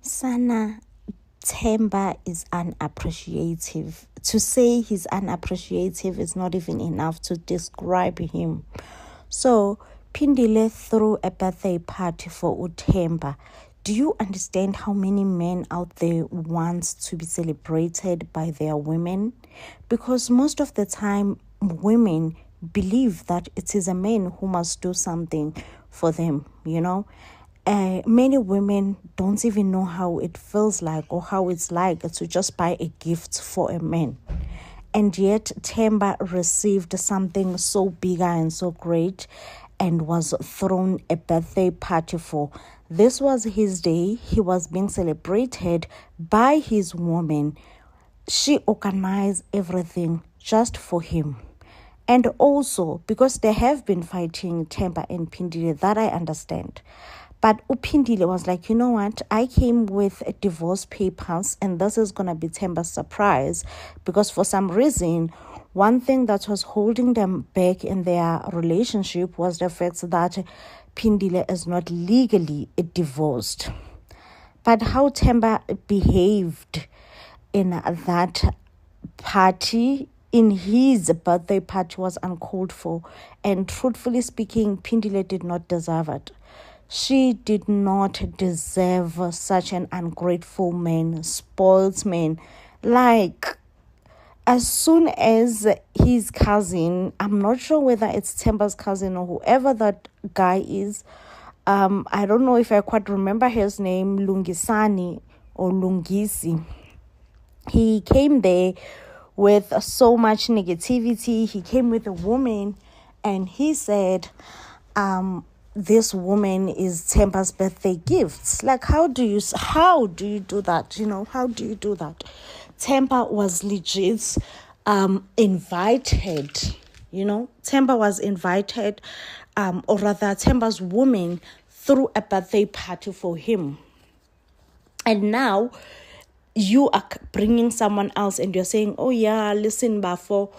Sana, Themba is unappreciative. To say he's unappreciative is not even enough to describe him. So, Pindile threw a birthday party for Uthemba. Do you understand how many men out there want to be celebrated by their women? Because most of the time, women believe that it is a man who must do something for them, Many women don't even know how it feels like or how it's like to just buy a gift for a man. And yet Themba received something so bigger and so great and was thrown a birthday party for. This was his day. He was being celebrated by his woman. She organized everything just for him. And also, because they have been fighting Themba and Pindile, that I understand. But Upindile was like, you know what? I came with divorce papers and this is going to be Themba's surprise because for some reason, one thing that was holding them back in their relationship was the fact that Pindile is not legally divorced. But how Themba behaved in that party, in his birthday party, was uncalled for. And truthfully speaking, Pindile did not deserve it. She did not deserve such an ungrateful man, spoiled man. Like, as soon as his cousin, I'm not sure whether it's Themba's cousin or whoever that guy is, I don't know if I quite remember his name, Lungisani or Lungisi. He came there with so much negativity. He came with a woman and he said, this woman is Themba's birthday gifts. Like, how do you do that? How do you do that? Themba was legit invited. Themba was invited, or rather Themba's woman threw a birthday party for him. And now you are bringing someone else and you're saying, oh yeah, listen, Bafo,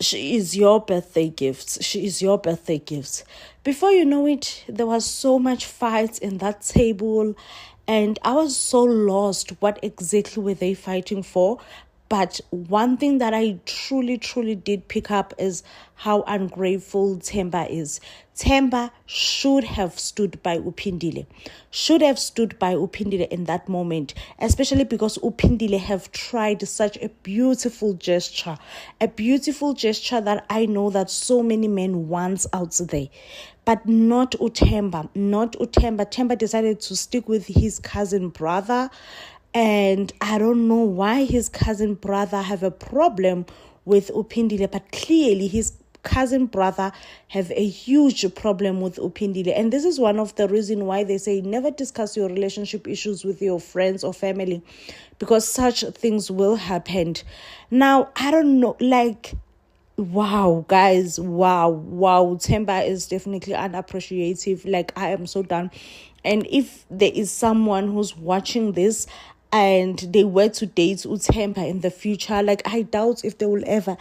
she is your birthday gifts. She is your birthday gifts. Before you know it, there was so much fights in that table. And I was so lost. What exactly were they fighting for? But one thing that I truly, truly did pick up is how ungrateful Themba is. Themba should have stood by Upindile. Should have stood by Upindile in that moment, especially because Upindile have tried such a beautiful gesture. A beautiful gesture that I know that so many men want out there. But not Uthemba. Themba decided to stick with his cousin brother. And I don't know why his cousin brother have a problem with Upindile, but clearly his cousin brother have a huge problem with Upindile. And this is one of the reasons why they say never discuss your relationship issues with your friends or family, because such things will happen. Now, I don't know, wow, guys, wow. Themba is definitely unappreciative. I am so done. And if there is someone who's watching this and they were to date Themba in the future, I doubt if they will ever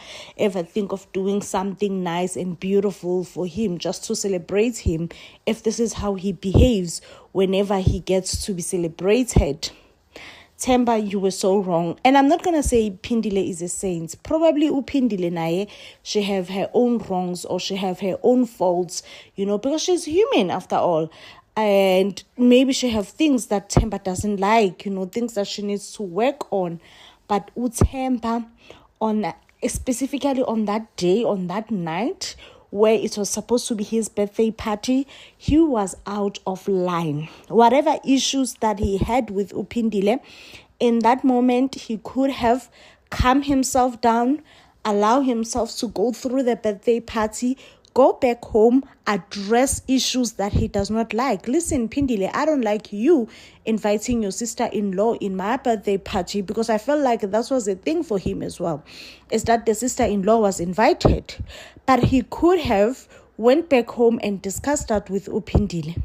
think of doing something nice and beautiful for him just to celebrate him, if this is how he behaves whenever he gets to be celebrated. Themba, you were so wrong. And I'm not going to say Pindile is a saint. Probably Upindile nae, she have her own wrongs or she have her own faults, because she's human after all. And maybe she have things that Themba doesn't like, things that she needs to work on. But Themba, specifically on that day, on that night, where it was supposed to be his birthday party, he was out of line. Whatever issues that he had with Upindile, in that moment, he could have calmed himself down, allow himself to go through the birthday party, go back home, address issues that he does not like. Listen, Pindile, I don't like you inviting your sister-in-law in my birthday party, because I felt like that was a thing for him as well, is that the sister-in-law was invited. But he could have went back home and discussed that with Upindile.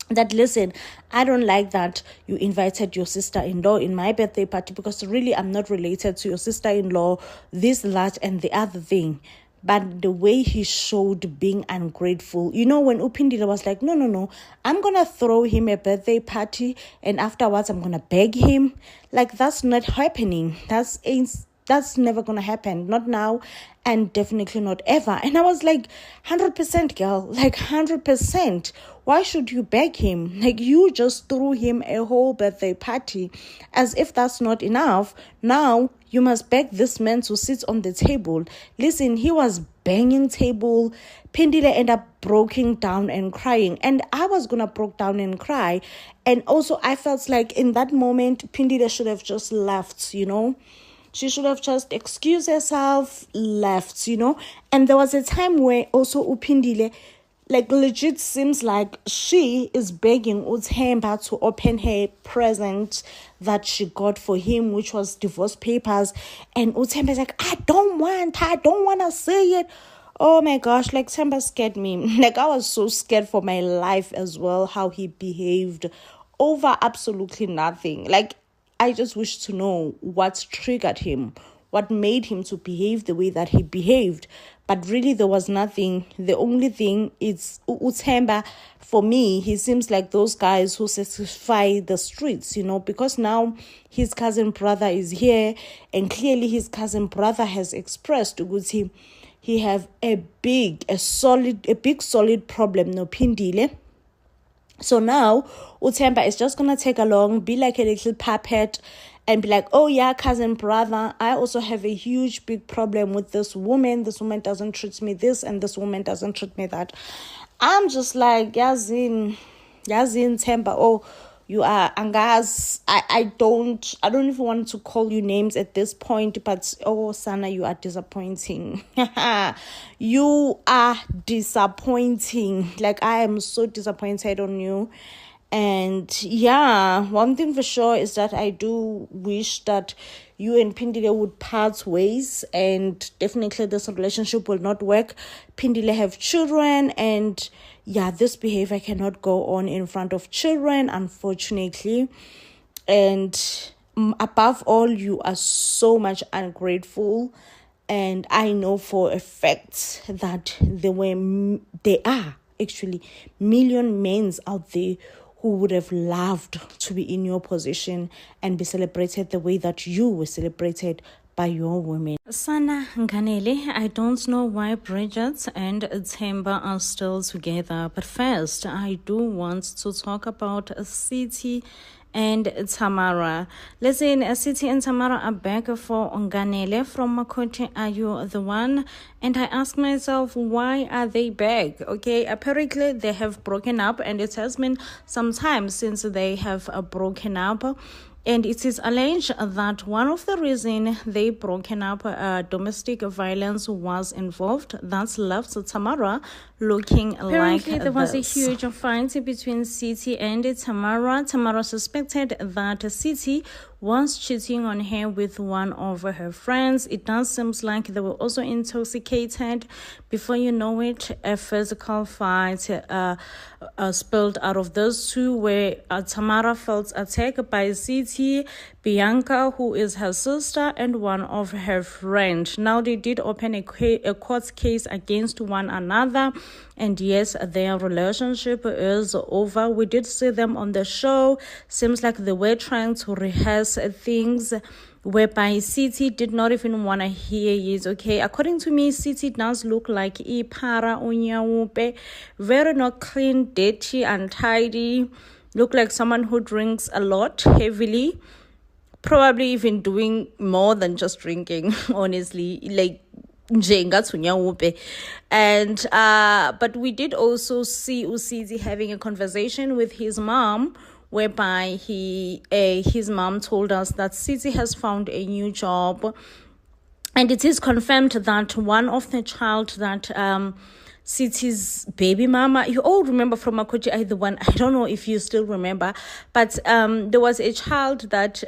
That, listen, I don't like that you invited your sister-in-law in my birthday party, because really I'm not related to your sister-in-law, this, that, and the other thing. but the way he showed being ungrateful. You know, when Upindile was like, no, I'm going to throw him a birthday party and afterwards I'm going to beg him. Like, that's not happening. That's never going to happen. Not now and definitely not ever. And I was like, 100% girl, like 100%. Why should you beg him? Like, you just threw him a whole birthday party. As if that's not enough, now you must beg this man to sit on the table. Listen, he was banging table. Pindile ended up breaking down and crying. And I was going to break down and cry. And also, I felt like in that moment, Pindile should have just left, you know. She should have just excused herself, left, you know. And there was a time where also Upindile, like, legit seems like she is begging Uthemba to open her present that she got for him, which was divorce papers. And Uthemba is like, I don't want to say it. Oh my gosh, like, Themba scared me. Like, I was so scared for my life as well, how he behaved over absolutely nothing. Like, I just wish to know what triggered him, what made him to behave the way that he behaved. But really, there was nothing. The only thing is Uthemba. For me, he seems like those guys who satisfy the streets, you know, because now his cousin brother is here, and clearly his cousin brother has expressed to he have a big solid problem, no Pindile. So now, Uthemba is just going to take along, be like a little puppet, and be like, oh yeah, cousin brother, I also have a huge, big problem with this woman. This woman doesn't treat me this, and this woman doesn't treat me that. I'm just like, Yazin, Themba, oh, you are Angaz. I don't even want to call you names at this point, but oh, Sana, you are disappointing. You are disappointing. Like, I am so disappointed on you. And yeah, one thing for sure is that I do wish that you and Pindile would part ways, and definitely this relationship will not work. Pindile have children, and yeah, this behavior cannot go on in front of children, unfortunately. And above all, you are so much ungrateful. And I know for a fact that there are actually million men out there who would have loved to be in your position and be celebrated the way that you were celebrated by your women. Sana Nganele, I don't know why Bridget and Themba are still together, but first I do want to talk about Siti and Tamara. Listen, Siti and Tamara are back for Nganele from Makoti. Are you the one? And I ask myself, why are they back? Okay, apparently they have broken up, and it has been some time since they have broken up. And it is alleged that one of the reasons they broken up, domestic violence was involved. That's left Tamara looking apparently like there was a huge fight between Siti and Tamara. Tamara suspected that Siti was cheating on her with one of her friends. It does seem like they were also intoxicated. Before you know it, a physical fight spilled out of those two, where Tamara felt attacked by Siti, Bianca, who is her sister, and one of her friends. Now they did open a court case against one another. And yes, their relationship is over. We did see them on the show. Seems like they were trying to rehearse things, whereby Siti did not even want to hear it. Okay, according to me, Siti does look like Ipara Unyawupe. Very not clean, dirty, untidy. Look like someone who drinks a lot, heavily. Probably even doing more than just drinking, honestly. Like, and but we did also see Usiti having a conversation with his mom, whereby his mom told us that Siti has found a new job, and it is confirmed that one of the child that Siti's baby mama, you all remember from Makoti, I don't know if you still remember, but there was a child that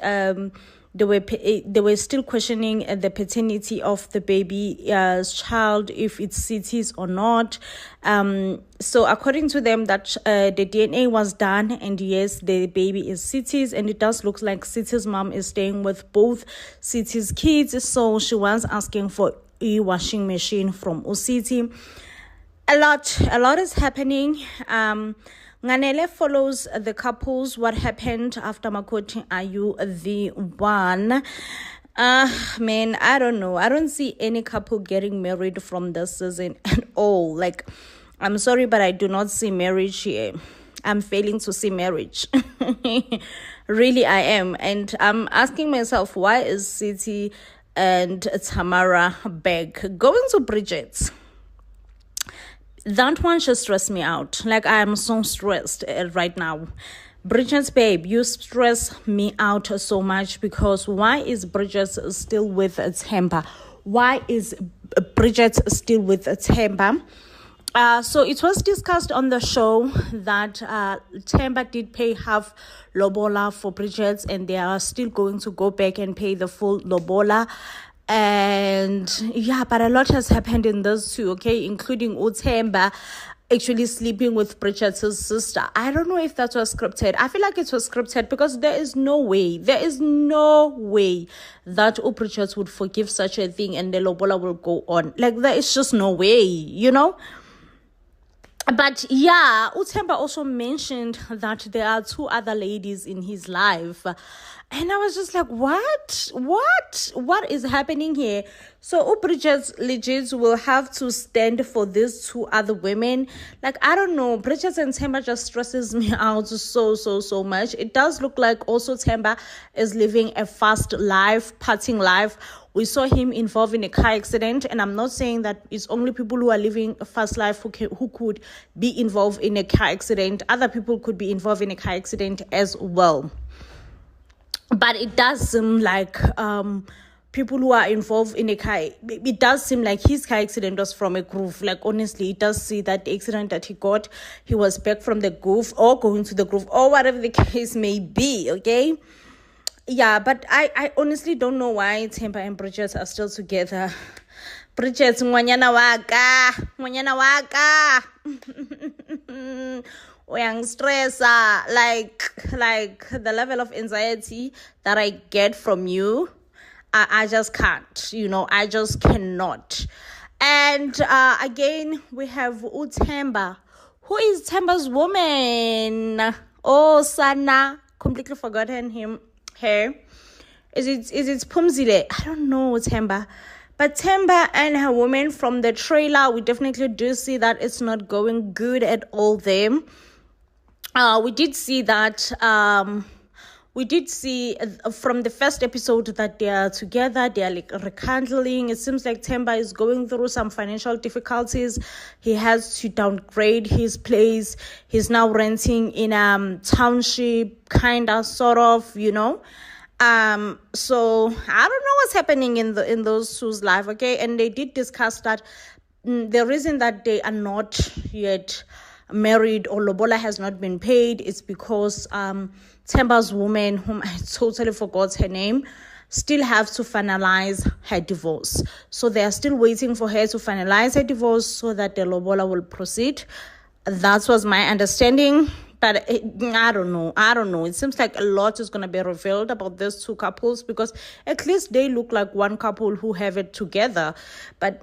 they were still questioning the paternity of the baby's child, if it's Siti's or not. So according to them, that the DNA was done, and yes, the baby is Siti's, and it does look like Siti's mom is staying with both Siti's kids. So she was asking for washing machine from Usiti. A lot is happening. Nganele follows the couples. What happened after Makoti Ayu the one? Man, I don't know. I don't see any couple getting married from this season at all. Like, I'm sorry, but I do not see marriage here. I'm failing to see marriage. Really, I am. And I'm asking myself, why is City and Tamara back? Going to Bridget. That one just stressed me out. Like, I am so stressed right now. Bridget, babe, you stress me out so much, because why is Bridget still with Themba? Why is Bridget still with Themba? So it was discussed on the show that Themba did pay half lobola for Bridget, and they are still going to go back and pay the full lobola. And yeah, but a lot has happened in those two, okay, including Themba actually sleeping with Bridget's sister. I don't know if that was scripted. I feel like it was scripted, because there is no way that Bridget would forgive such a thing and the lobola will go on. Like, there is just no way, you know. But yeah, Themba also mentioned that there are two other ladies in his life. And I was just like, what is happening here? So Bridget legit will have to stand for these two other women. Like, I don't know. Bridget and Themba just stresses me out so much. It does look like also Themba is living a fast life, partying life. We saw him involved in a car accident, and I'm not saying that it's only people who are living a fast life who could be involved in a car accident. Other people could be involved in a car accident as well. But it does seem like people who are involved in a car, it does seem like his car accident was from a groove. Like, honestly, it does see that the accident that he got, he was back from the groove or going to the groove or whatever the case may be, okay? Yeah, but I honestly don't know why Themba and Bridget are still together. Bridget, ngwanyana waka. Uyang stressa, like the level of anxiety that I get from you, I just can't, you know, I just cannot. And again, we have Themba. Who is Themba's woman? Oh, Sana, completely forgotten her. Is it Pumzile? I don't know, Themba. But Themba and her woman, from the trailer, we definitely do see that it's not going good at all there. We did see that from the first episode that they are together, they are like rekindling. It seems like Themba is going through some financial difficulties. He has to downgrade his place. He's now renting in township, kind of, sort of, you know. So I don't know what's happening in those two's life, okay? And they did discuss that the reason that they are not yet married or lobola has not been paid is because Themba's woman, whom I totally forgot her name, still have to finalize her divorce. So they are still waiting for her to finalize her divorce so that the lobola will proceed. That was my understanding. But I don't know. It seems like a lot is going to be revealed about these two couples, because at least they look like one couple who have it together. But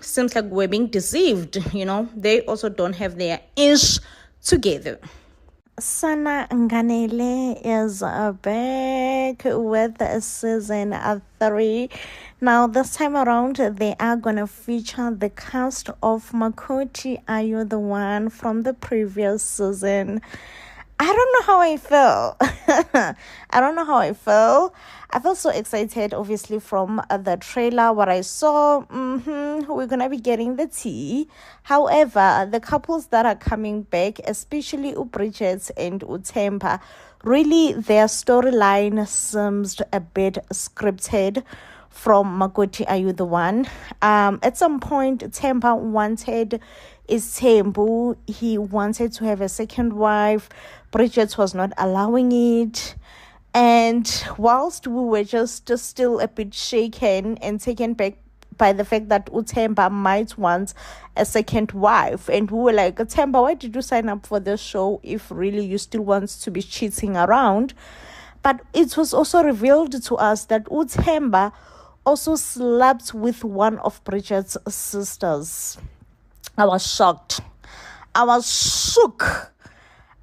seems like we're being deceived, you know. They also don't have their ish together. Sana Nganele is back with season 3. Now, this time around, they are going to feature the cast of Makoti Ayu the one from the previous season. I don't know how I feel. I felt so excited, obviously, from the trailer. What I saw, we're going to be getting the tea. However, the couples that are coming back, especially Bridget and Themba, really their storyline seems a bit scripted from Makoti Ayu the one. At some point, Themba wanted Thembu. He wanted to have a second wife. Bridget was not allowing it. And whilst we were just still a bit shaken and taken back by the fact that Themba might want a second wife, and we were like, Themba, why did you sign up for this show if really you still want to be cheating around? But it was also revealed to us that Themba also slept with one of Bridget's sisters. I was shocked. I was shook.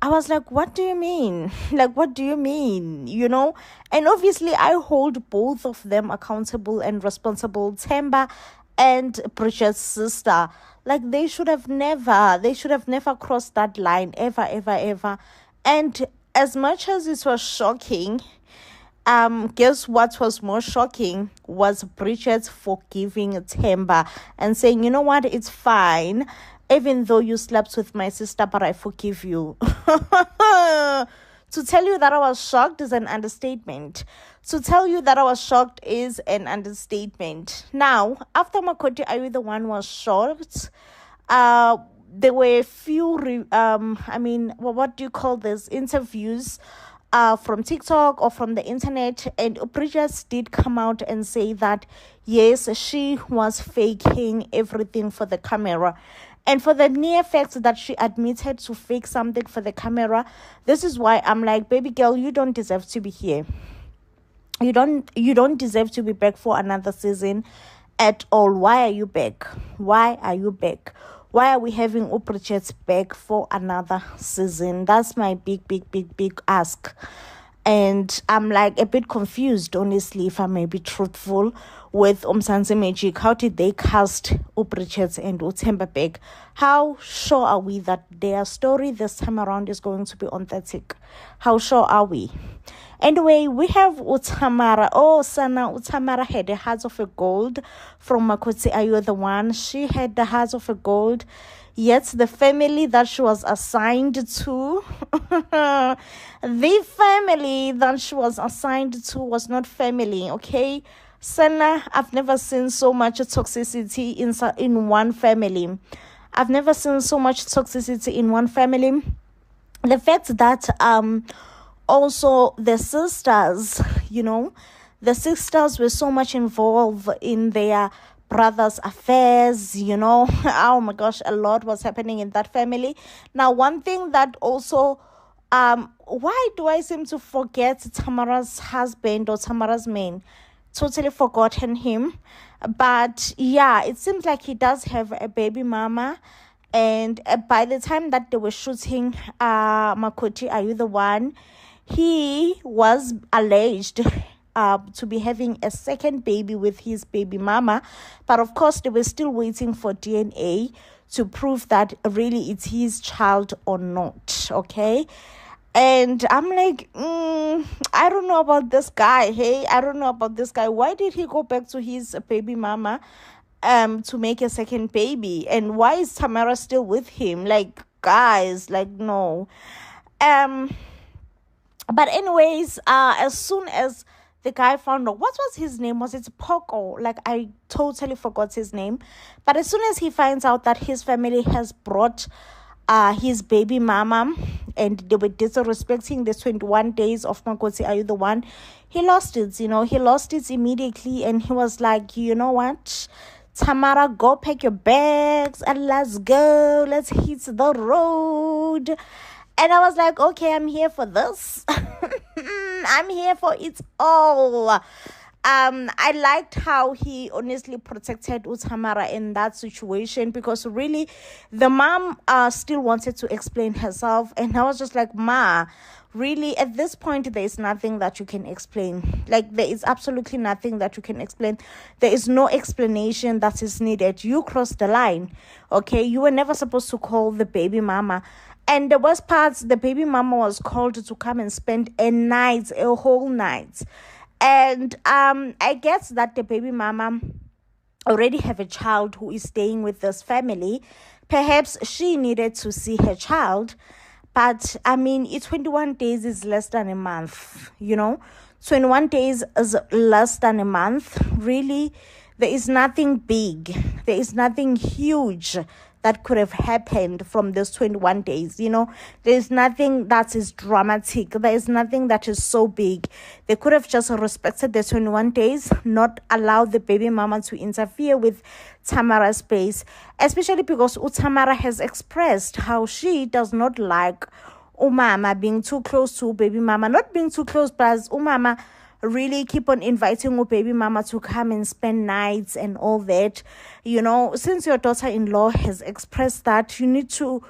I was like, what do you mean? Like, what do you mean? And obviously I hold both of them accountable and responsible, Themba and Bridget's sister. Like, they should have never crossed that line, ever, ever, ever. And as much as it was shocking, guess what was more shocking was Bridget forgiving Themba and saying, you know what, it's fine. Even though you slept with my sister, but I forgive you. To tell you that I was shocked is an understatement. To tell you that I was shocked is an understatement. Now, after Makoti Ayu the one was shocked, there were a few, what do you call this? Interviews from TikTok or from the internet, and Bridget did come out and say that yes, she was faking everything for the camera. And for the near fact that she admitted to fake something for the camera, this is why I'm like, baby girl, you don't deserve to be here. You don't deserve to be back for another season at all. Why are you back? Why are you back? Why are we having Bridget back for another season? That's my big ask. And I'm like a bit confused, honestly, if I may be truthful, with Mzansi Magic. How did they cast Bridget and Themba back? How sure are we that their story this time around is going to be authentic? How sure are we? Anyway, we have Uthamara. Oh, Sana, Uthamara had the heart of a gold from Makoti Ayu the one. She had the heart of a gold. Yet the family that she was assigned to, was not family, okay? Sana, I've never seen so much toxicity in one family. I've never seen so much toxicity in one family. The fact that also the sisters, the sisters were so much involved in their brothers' affairs, oh my gosh, a lot was happening in that family. Now, one thing that also, why do I seem to forget Tamara's husband or Tamara's man? Totally forgotten him. But yeah, it seems like he does have a baby mama. And by the time that they were shooting Makoti Ayu the one, he was alleged to be having a second baby with his baby mama. But of course, they were still waiting for DNA to prove that really it's his child or not, okay? And I'm like, I don't know about this guy, hey? I don't know about this guy. Why did he go back to his baby mama to make a second baby? And why is Tamara still with him? Like, guys, like, no. But anyways, as soon as the guy found out, what was his name? Was it Poco? Like, I totally forgot his name. But as soon as he finds out that his family has brought his baby mama and they were disrespecting the 21 days of Makoti Ayu the one, he lost it, he lost it immediately. And he was like, you know what, Tamara, go pack your bags and let's go. Let's hit the road. And I was like, okay, I'm here for this. I'm here for it all. I liked how he honestly protected Uthamara in that situation, because really the mom still wanted to explain herself. And I was just like, Ma, really, at this point, there is nothing that you can explain. Like, there is absolutely nothing that you can explain. There is no explanation that is needed. You crossed the line, okay? You were never supposed to call the baby mama. And the worst part, the baby mama was called to come and spend a whole night. And I guess that the baby mama already have a child who is staying with this family. Perhaps she needed to see her child. But, 21 days is less than a month, 21 days is less than a month. Really, there is nothing big. There is nothing huge that could have happened from those 21 days. There's nothing that is dramatic. There is nothing that is so big. They could have just respected the 21 days, not allow the baby mama to interfere with Tamara's space, especially because Tamara has expressed how she does not like Umama being too close to baby mama. Not being too close, but as Umama really keep on inviting your baby mama to come and spend nights and all that. Since your daughter-in-law has expressed that, you need to,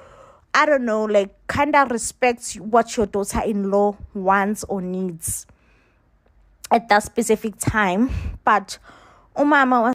I don't know, like kind of respect what your daughter-in-law wants or needs at that specific time. But umama